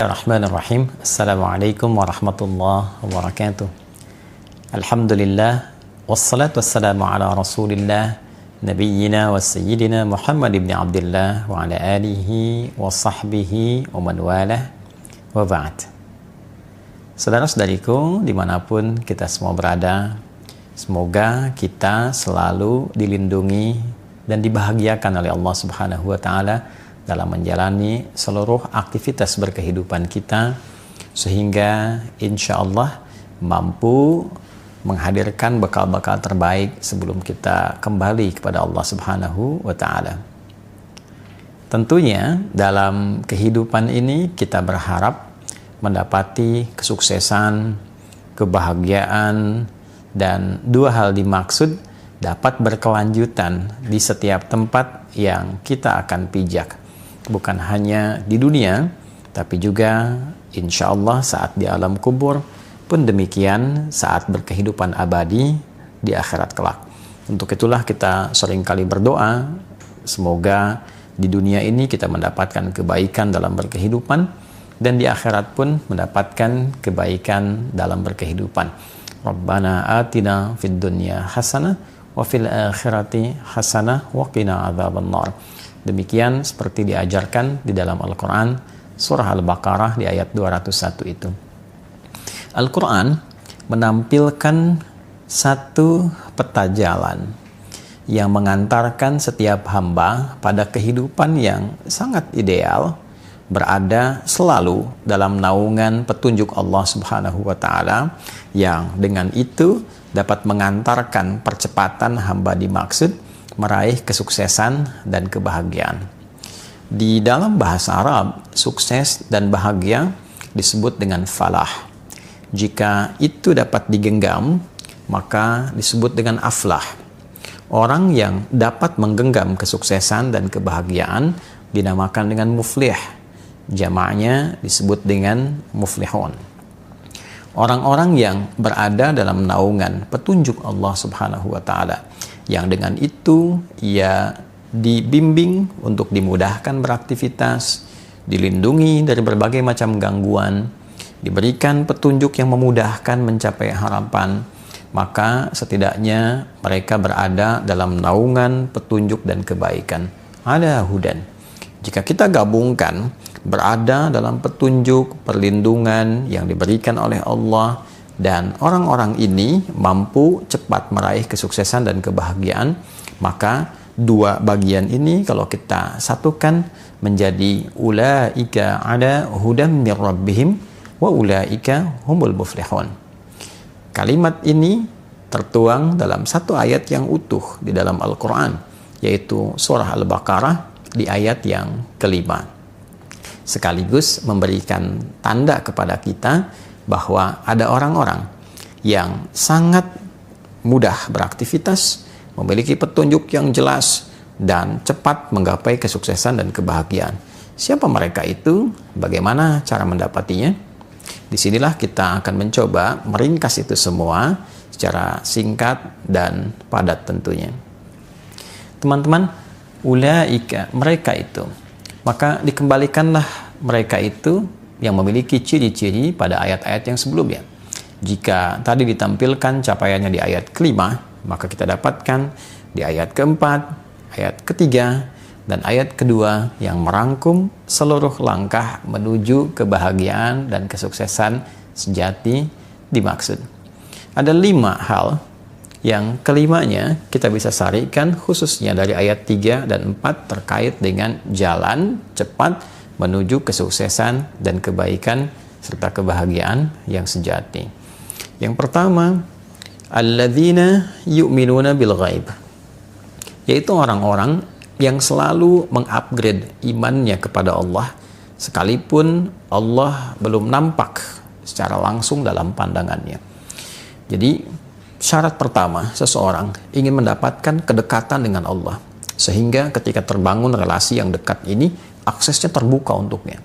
Bismillahirrahmanirrahim. Assalamualaikum warahmatullahi wabarakatuh. Alhamdulillah wassalatu wassalamu ala Rasulillah nabiyyina wa sayyidina Muhammad ibn Abdullah wa ala alihi wa sahbihi wa man walah wa ba'd. Saudara-saudariku dimanapun kita semua berada, semoga kita selalu dilindungi dan dibahagiakan oleh Allah Subhanahu wa Ta'ala dalam menjalani seluruh aktivitas berkehidupan kita, sehingga insya Allah mampu menghadirkan bekal-bekal terbaik sebelum kita kembali kepada Allah Subhanahu wa Ta'ala. Tentunya dalam kehidupan ini kita berharap mendapati kesuksesan, kebahagiaan, dan dua hal dimaksud dapat berkelanjutan di setiap tempat yang kita akan pijak. Bukan hanya di dunia, tapi juga insya Allah saat di alam kubur, pun demikian saat berkehidupan abadi di akhirat kelak. Untuk itulah kita seringkali berdoa, semoga di dunia ini kita mendapatkan kebaikan dalam berkehidupan, dan di akhirat pun mendapatkan kebaikan dalam berkehidupan. Rabbana atina fid dunya hasanah wa fil akhirati hasanah wa qina adzabannar. Demikian seperti diajarkan di dalam Al-Quran surah Al-Baqarah di ayat 201 itu. Al-Quran menampilkan satu peta jalan yang mengantarkan setiap hamba pada kehidupan yang sangat ideal, berada selalu dalam naungan petunjuk Allah Subhanahu wa Ta'ala, yang dengan itu dapat mengantarkan percepatan hamba dimaksud meraih kesuksesan dan kebahagiaan. Di dalam bahasa Arab, sukses dan bahagia disebut dengan falah. Jika itu dapat digenggam, maka disebut dengan aflah. Orang yang dapat menggenggam kesuksesan dan kebahagiaan dinamakan dengan muflih. Jamaknya disebut dengan muflihun. Orang-orang yang berada dalam naungan petunjuk Allah Subhanahu wa Ta'ala, yang dengan itu ia dibimbing untuk dimudahkan beraktivitas, dilindungi dari berbagai macam gangguan, diberikan petunjuk yang memudahkan mencapai harapan, maka setidaknya mereka berada dalam naungan petunjuk dan kebaikan. Ala hudan. Jika kita gabungkan berada dalam petunjuk, perlindungan yang diberikan oleh Allah, dan orang-orang ini mampu cepat meraih kesuksesan dan kebahagiaan, maka dua bagian ini kalau kita satukan menjadi ulaika ala hudam mir rabbihim wa ulaika humul muflihun. Kalimat ini tertuang dalam satu ayat yang utuh di dalam Al-Quran, yaitu surah Al-Baqarah di ayat yang kelima, sekaligus memberikan tanda kepada kita bahwa ada orang-orang yang sangat mudah beraktivitas, memiliki petunjuk yang jelas, dan cepat menggapai kesuksesan dan kebahagiaan. Siapa mereka itu? Bagaimana cara mendapatinya? Disinilah kita akan mencoba meringkas itu semua secara singkat dan padat tentunya. Teman-teman, ulaika, mereka itu, maka dikembalikanlah mereka itu yang memiliki ciri-ciri pada ayat-ayat yang sebelumnya. Jika tadi ditampilkan capaiannya di ayat kelima, maka kita dapatkan di ayat keempat, ayat ketiga, dan ayat kedua yang merangkum seluruh langkah menuju kebahagiaan dan kesuksesan sejati dimaksud. Ada 5 hal yang kelimanya kita bisa sarikan khususnya dari ayat 3 dan 4 terkait dengan jalan cepat menuju kesuksesan dan kebaikan serta kebahagiaan yang sejati. Yang pertama, alladzina yu'minuna bil ghaib, yaitu orang-orang yang selalu mengupgrade imannya kepada Allah sekalipun Allah belum nampak secara langsung dalam pandangannya. Jadi syarat pertama, seseorang ingin mendapatkan kedekatan dengan Allah, sehingga ketika terbangun relasi yang dekat ini, aksesnya terbuka untuknya.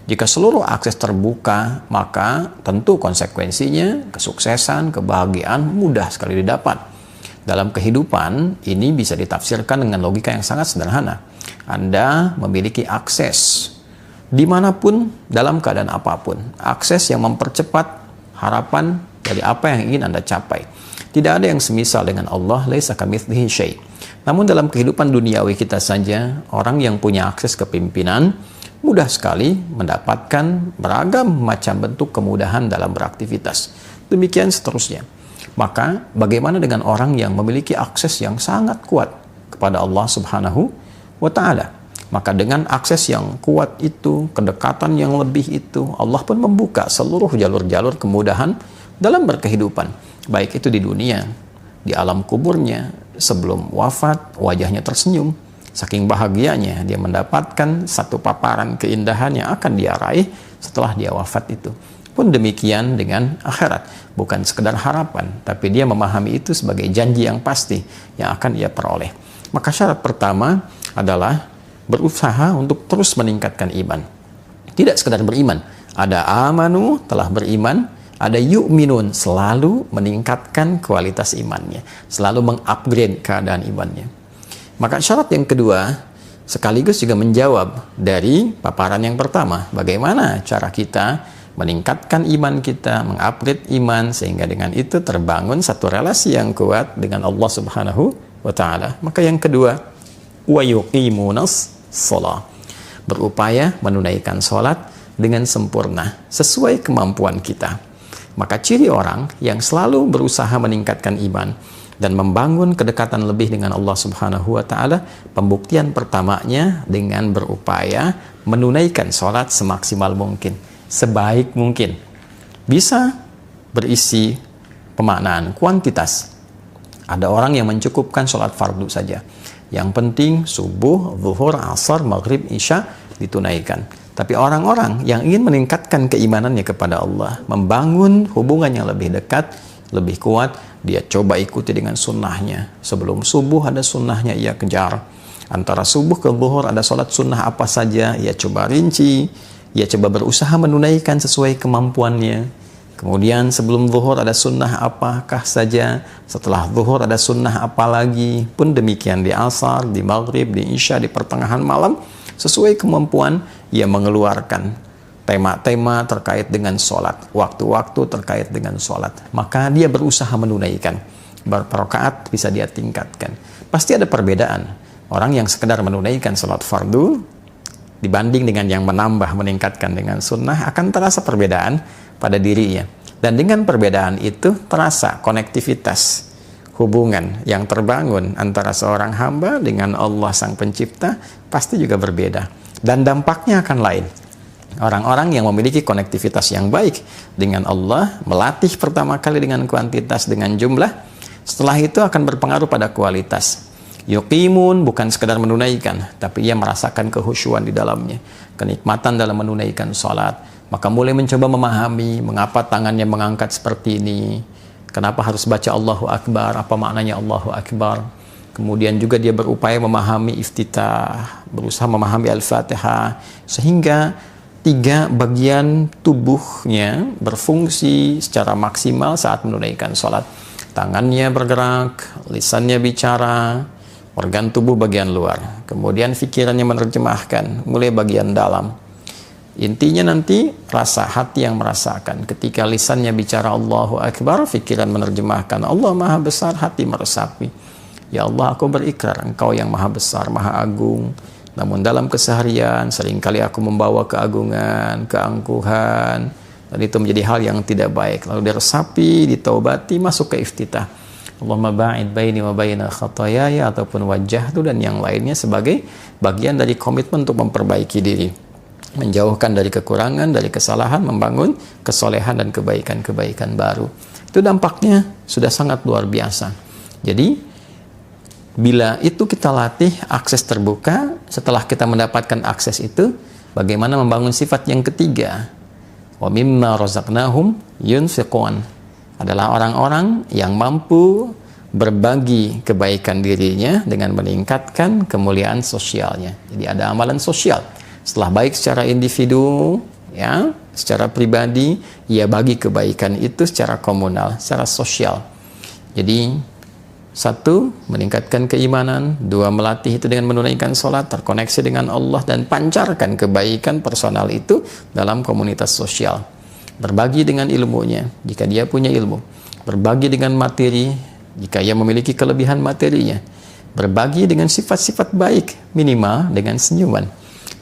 Jika seluruh akses terbuka, maka tentu konsekuensinya kesuksesan, kebahagiaan mudah sekali didapat. Dalam kehidupan, ini bisa ditafsirkan dengan logika yang sangat sederhana. Anda memiliki akses dimanapun, dalam keadaan apapun. Akses yang mempercepat harapan dari apa yang ingin Anda capai. Tidak ada yang semisal dengan Allah, laisa kamitslihi syai'. Namun dalam kehidupan duniawi kita saja, orang yang punya akses kepimpinan mudah sekali mendapatkan beragam macam bentuk kemudahan dalam beraktivitas. Demikian seterusnya. Maka bagaimana dengan orang yang memiliki akses yang sangat kuat kepada Allah Subhanahu wa Ta'ala? Maka dengan akses yang kuat itu, kedekatan yang lebih itu, Allah pun membuka seluruh jalur-jalur kemudahan dalam berkehidupan. Baik itu di dunia, di alam kuburnya, sebelum wafat, wajahnya tersenyum. Saking bahagianya dia mendapatkan satu paparan keindahan yang akan dia raih setelah dia wafat itu. Pun demikian dengan akhirat. Bukan sekedar harapan, tapi dia memahami itu sebagai janji yang pasti yang akan ia peroleh. Maka syarat pertama adalah berusaha untuk terus meningkatkan iman. Tidak sekedar beriman. Ada amanu, telah beriman. Ada yu'minun, selalu meningkatkan kualitas imannya. Selalu mengupgrade keadaan imannya. Maka syarat yang kedua, sekaligus juga menjawab dari paparan yang pertama. Bagaimana cara kita meningkatkan iman kita, mengupgrade iman, sehingga dengan itu terbangun satu relasi yang kuat dengan Allah Subhanahu wa Ta'ala. Maka yang kedua, wa yuqimunas shalah, berupaya menunaikan sholat dengan sempurna sesuai kemampuan kita. Maka ciri orang yang selalu berusaha meningkatkan iman dan membangun kedekatan lebih dengan Allah Subhanahu wa Ta'ala, pembuktian pertamanya dengan berupaya menunaikan sholat semaksimal mungkin, sebaik mungkin. Bisa berisi pemaknaan kuantitas. Ada orang yang mencukupkan sholat fardu saja. Yang penting subuh, zuhur, asar, maghrib, isya ditunaikan. Tapi orang-orang yang ingin meningkatkan keimanannya kepada Allah, membangun hubungan yang lebih dekat, lebih kuat, dia coba ikuti dengan sunnahnya. Sebelum subuh ada sunnahnya, ia kejar. Antara subuh ke zuhur ada sholat sunnah apa saja, ia coba rinci. Ia coba berusaha menunaikan sesuai kemampuannya. Kemudian sebelum zuhur ada sunnah apakah saja, setelah zuhur ada sunnah apa lagi. Pun demikian di asar, di maghrib, di isya, di pertengahan malam, sesuai kemampuan ia mengeluarkan tema-tema terkait dengan sholat, waktu-waktu terkait dengan sholat. Maka dia berusaha menunaikan. Berapa rakaat bisa dia tingkatkan. Pasti ada perbedaan. Orang yang sekedar menunaikan sholat fardu dibanding dengan yang menambah, meningkatkan dengan sunnah, akan terasa perbedaan pada dirinya. Dan dengan perbedaan itu terasa konektivitas hubungan yang terbangun antara seorang hamba dengan Allah Sang Pencipta pasti juga berbeda. Dan dampaknya akan lain. Orang-orang yang memiliki konektivitas yang baik dengan Allah, melatih pertama kali dengan kuantitas, dengan jumlah, setelah itu akan berpengaruh pada kualitas. Yuqimun bukan sekedar menunaikan, tapi ia merasakan kehusyuan di dalamnya, kenikmatan dalam menunaikan sholat. Maka mulai mencoba memahami mengapa tangannya mengangkat seperti ini, kenapa harus baca Allahu Akbar, apa maknanya Allahu Akbar. Kemudian juga dia berupaya memahami iftitah, berusaha memahami Al-Fatihah, sehingga 3 bagian tubuhnya berfungsi secara maksimal saat menunaikan sholat. Tangannya bergerak, lisannya bicara, organ tubuh bagian luar. Kemudian pikirannya menerjemahkan, mulai bagian dalam. Intinya nanti rasa hati yang merasakan. Ketika lisannya bicara Allahu Akbar, pikiran menerjemahkan Allah Maha Besar, hati meresapi. Ya Allah, aku berikrar Engkau yang Maha Besar, Maha Agung. Namun dalam keseharian seringkali aku membawa keagungan, keangkuhan, dan itu menjadi hal yang tidak baik. Lalu diresapi, ditaubati, masuk ke iftitah. Allahumma ba'id baini wa baina khatayaya, ataupun wajahtu dan yang lainnya sebagai bagian dari komitmen untuk memperbaiki diri, menjauhkan dari kekurangan, dari kesalahan, membangun kesolehan dan kebaikan-kebaikan baru. Itu dampaknya sudah sangat luar biasa. Jadi bila itu kita latih akses terbuka, setelah kita mendapatkan akses itu, bagaimana membangun sifat yang ketiga? Wa mimma razaqnahum yunfiqun, adalah orang-orang yang mampu berbagi kebaikan dirinya dengan meningkatkan kemuliaan sosialnya. Jadi ada amalan sosial. Setelah baik secara individu, ya, secara pribadi, ia bagi kebaikan itu secara komunal, secara sosial. Jadi Satu, meningkatkan keimanan. Dua, melatih itu dengan menunaikan sholat, terkoneksi dengan Allah, dan pancarkan kebaikan personal itu dalam komunitas sosial. Berbagi dengan ilmunya, jika dia punya ilmu. Berbagi dengan materi, jika ia memiliki kelebihan materinya. Berbagi dengan sifat-sifat baik, minimal dengan senyuman.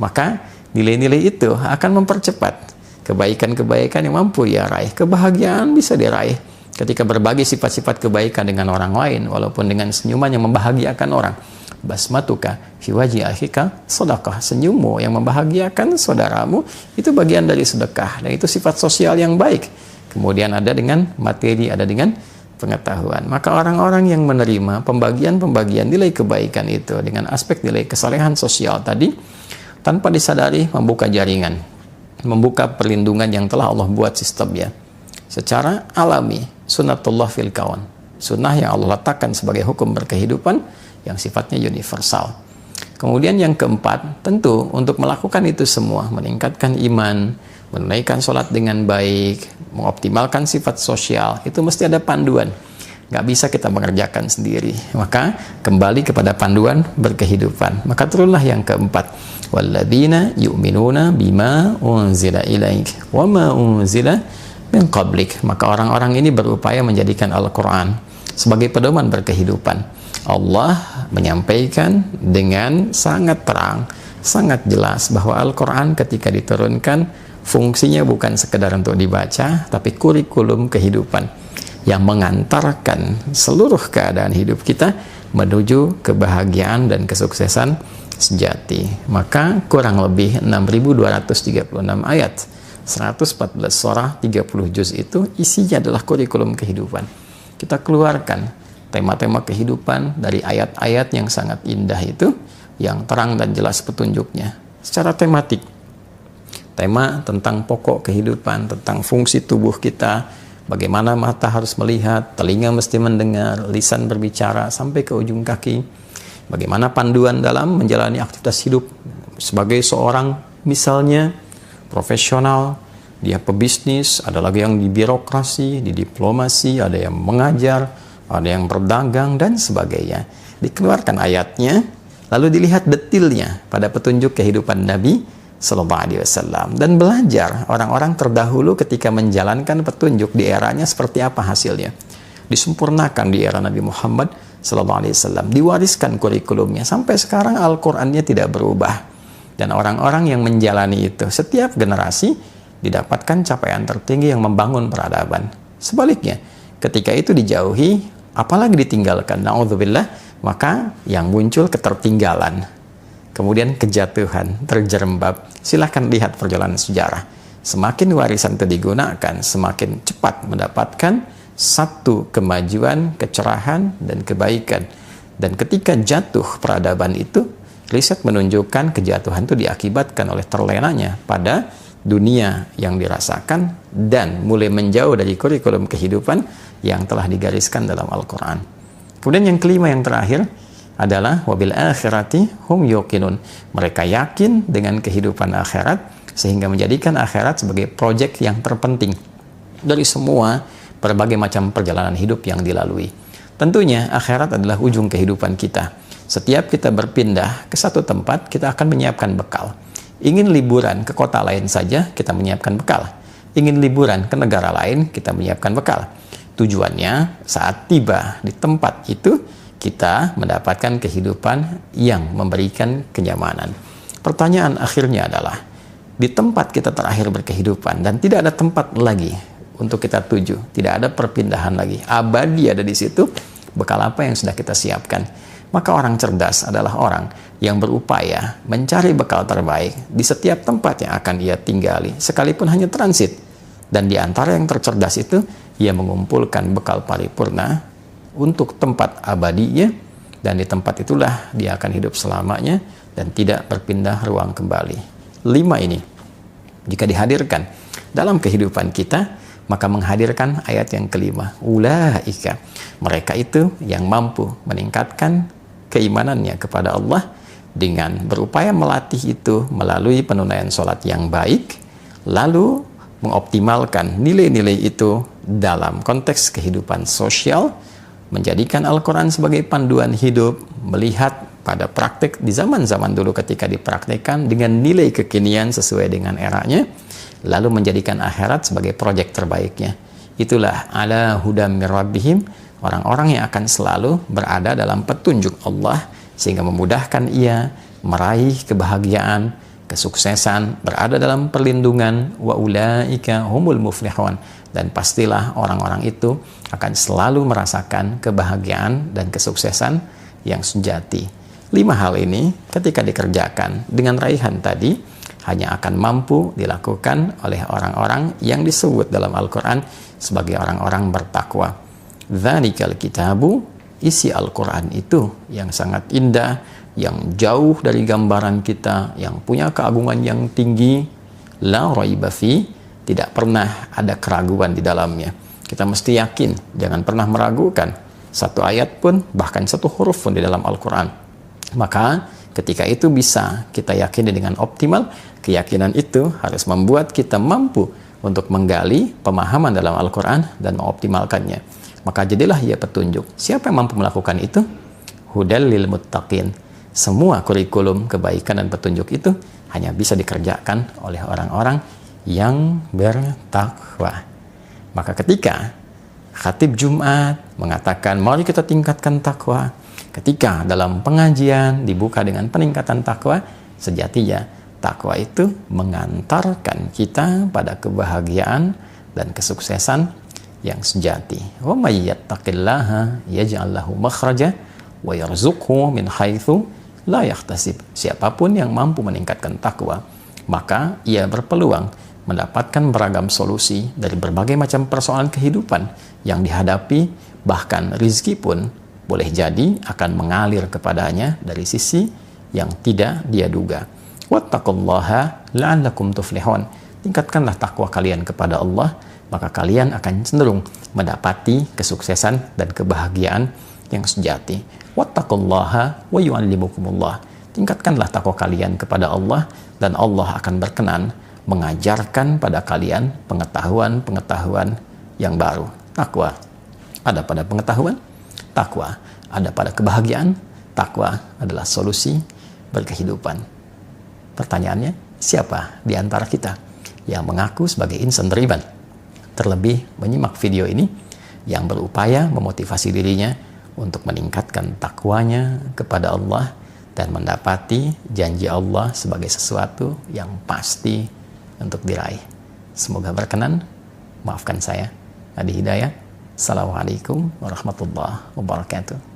Maka nilai-nilai itu akan mempercepat kebaikan-kebaikan yang mampu ia raih. Kebahagiaan bisa diraih ketika berbagi sifat-sifat kebaikan dengan orang lain, walaupun dengan senyuman yang membahagiakan orang. Basmatuka fi wajhi akhika sedekah. Senyummu yang membahagiakan saudaramu itu bagian dari sedekah, dan itu sifat sosial yang baik. Kemudian ada dengan materi, ada dengan pengetahuan. Maka orang-orang yang menerima pembagian-pembagian nilai kebaikan itu dengan aspek nilai kesalehan sosial tadi, tanpa disadari membuka jaringan, membuka perlindungan yang telah Allah buat sistemnya secara alami. Sunnatullah fil kawan, sunnah yang Allah letakkan sebagai hukum berkehidupan yang sifatnya universal. Kemudian yang keempat, tentu untuk melakukan itu semua, meningkatkan iman, menunaikan sholat dengan baik, mengoptimalkan sifat sosial, itu mesti ada panduan. Nggak bisa kita mengerjakan sendiri. Maka kembali kepada panduan berkehidupan. Maka turunlah yang keempat. Walladzina yu'minuna bima unzila ilaik wa ma unzila min qablik. Maka orang-orang ini berupaya menjadikan Al-Quran sebagai pedoman berkehidupan. Allah menyampaikan dengan sangat terang, sangat jelas bahwa Al-Quran ketika diturunkan fungsinya bukan sekedar untuk dibaca, tapi kurikulum kehidupan yang mengantarkan seluruh keadaan hidup kita menuju kebahagiaan dan kesuksesan sejati. Maka kurang lebih 6.236 ayat, 114 surah, 30 juz itu isinya adalah kurikulum kehidupan. Kita keluarkan tema-tema kehidupan dari ayat-ayat yang sangat indah itu, yang terang dan jelas petunjuknya secara tematik. Tema tentang pokok kehidupan, tentang fungsi tubuh kita, bagaimana mata harus melihat, telinga mesti mendengar, lisan berbicara sampai ke ujung kaki. Bagaimana panduan dalam menjalani aktivitas hidup sebagai seorang misalnya profesional, dia pebisnis, ada lagi yang di birokrasi, di diplomasi, ada yang mengajar, ada yang berdagang dan sebagainya. Dikeluarkan ayatnya, lalu dilihat detilnya pada petunjuk kehidupan Nabi Sallallahu Alaihi Wasallam, dan belajar orang-orang terdahulu ketika menjalankan petunjuk di eranya seperti apa hasilnya. Disempurnakan di era Nabi Muhammad Sallallahu Alaihi Wasallam, diwariskan kurikulumnya sampai sekarang. Al-Qur'annya tidak berubah, dan orang-orang yang menjalani itu setiap generasi didapatkan capaian tertinggi yang membangun peradaban. Sebaliknya, ketika itu dijauhi, apalagi ditinggalkan, na'udzubillah, maka yang muncul ketertinggalan, kemudian kejatuhan, terjerembab. Silahkan lihat perjalanan sejarah. Semakin warisan itu digunakan, semakin cepat mendapatkan satu kemajuan, kecerahan, dan kebaikan. Dan ketika jatuh peradaban itu, riset menunjukkan kejatuhan itu diakibatkan oleh terlenanya pada dunia yang dirasakan dan mulai menjauh dari kurikulum kehidupan yang telah digariskan dalam Al-Quran. Kemudian yang kelima, yang terakhir adalah wabil akhirati hum yuqinun. Mereka yakin dengan kehidupan akhirat sehingga menjadikan akhirat sebagai proyek yang terpenting dari semua berbagai macam perjalanan hidup yang dilalui. Tentunya akhirat adalah ujung kehidupan kita. Setiap kita berpindah ke satu tempat, kita akan menyiapkan bekal. Ingin liburan ke kota lain saja, kita menyiapkan bekal. Ingin liburan ke negara lain, kita menyiapkan bekal. Tujuannya, saat tiba di tempat itu, kita mendapatkan kehidupan yang memberikan kenyamanan. Pertanyaan akhirnya adalah, di tempat kita terakhir berkehidupan dan tidak ada tempat lagi untuk kita tuju, tidak ada perpindahan lagi, abadi ada di situ, bekal apa yang sudah kita siapkan? Maka orang cerdas adalah orang yang berupaya mencari bekal terbaik di setiap tempat yang akan ia tinggali, sekalipun hanya transit. Dan di antara yang tercerdas itu, ia mengumpulkan bekal paripurna untuk tempat abadinya, dan di tempat itulah dia akan hidup selamanya dan tidak berpindah ruang kembali. 5 ini, jika dihadirkan dalam kehidupan kita, maka menghadirkan ayat yang kelima, ulaika, mereka itu yang mampu meningkatkan keimanannya kepada Allah dengan berupaya melatih itu melalui penunaian sholat yang baik, lalu mengoptimalkan nilai-nilai itu dalam konteks kehidupan sosial, menjadikan Al-Quran sebagai panduan hidup, melihat pada praktik di zaman-zaman dulu ketika dipraktikkan dengan nilai kekinian sesuai dengan eranya, lalu menjadikan akhirat sebagai proyek terbaiknya. Itulah ala hudam mir rabbihim, orang-orang yang akan selalu berada dalam petunjuk Allah sehingga memudahkan ia meraih kebahagiaan, kesuksesan, berada dalam perlindungan, wa ulaika humul muflihun, dan pastilah orang-orang itu akan selalu merasakan kebahagiaan dan kesuksesan yang sejati. 5 hal ini ketika dikerjakan dengan raihan tadi hanya akan mampu dilakukan oleh orang-orang yang disebut dalam Al-Quran sebagai orang-orang bertakwa. Dzalikal kitabu, isi Al-Quran itu yang sangat indah, yang jauh dari gambaran kita, yang punya keagungan yang tinggi, la raiba fi, tidak pernah ada keraguan di dalamnya. Kita mesti yakin, jangan pernah meragukan satu ayat pun, bahkan satu huruf pun di dalam Al-Quran. Maka ketika itu bisa kita yakini dengan optimal, keyakinan itu harus membuat kita mampu untuk menggali pemahaman dalam Al-Quran dan mengoptimalkannya. Maka jadilah ia petunjuk. Siapa yang mampu melakukan itu? Hudal lil muttaqin. Semua kurikulum kebaikan dan petunjuk itu hanya bisa dikerjakan oleh orang-orang yang bertakwa. Maka ketika khatib Jumat mengatakan mari kita tingkatkan takwa, ketika dalam pengajian dibuka dengan peningkatan takwa, sejatinya takwa itu mengantarkan kita pada kebahagiaan dan kesuksesan yang sejati. Wa may yattaqillaha yaj'al lahu makhraja wa yarzuqhu min haitsu la yahtasib. Siapapun yang mampu meningkatkan takwa, maka ia berpeluang mendapatkan beragam solusi dari berbagai macam persoalan kehidupan yang dihadapi, bahkan rizki pun boleh jadi akan mengalir kepadanya dari sisi yang tidak dia duga. Wattaqullaha la'allakum tuflihun. Tingkatkanlah takwa kalian kepada Allah, maka kalian akan cenderung mendapati kesuksesan dan kebahagiaan yang sejati. Wattaqullaha wa yu'allimukumullah. Tingkatkanlah takwa kalian kepada Allah, dan Allah akan berkenan mengajarkan pada kalian pengetahuan-pengetahuan yang baru. Takwa ada pada pengetahuan, takwa ada pada kebahagiaan, takwa adalah solusi berkehidupan. Pertanyaannya, siapa di antara kita yang mengaku sebagai insan beriman, terlebih menyimak video ini, yang berupaya memotivasi dirinya untuk meningkatkan takwanya kepada Allah dan mendapati janji Allah sebagai sesuatu yang pasti untuk diraih. Semoga berkenan. Maafkan saya, Adi Hidayat. Assalamualaikum warahmatullahi wabarakatuh.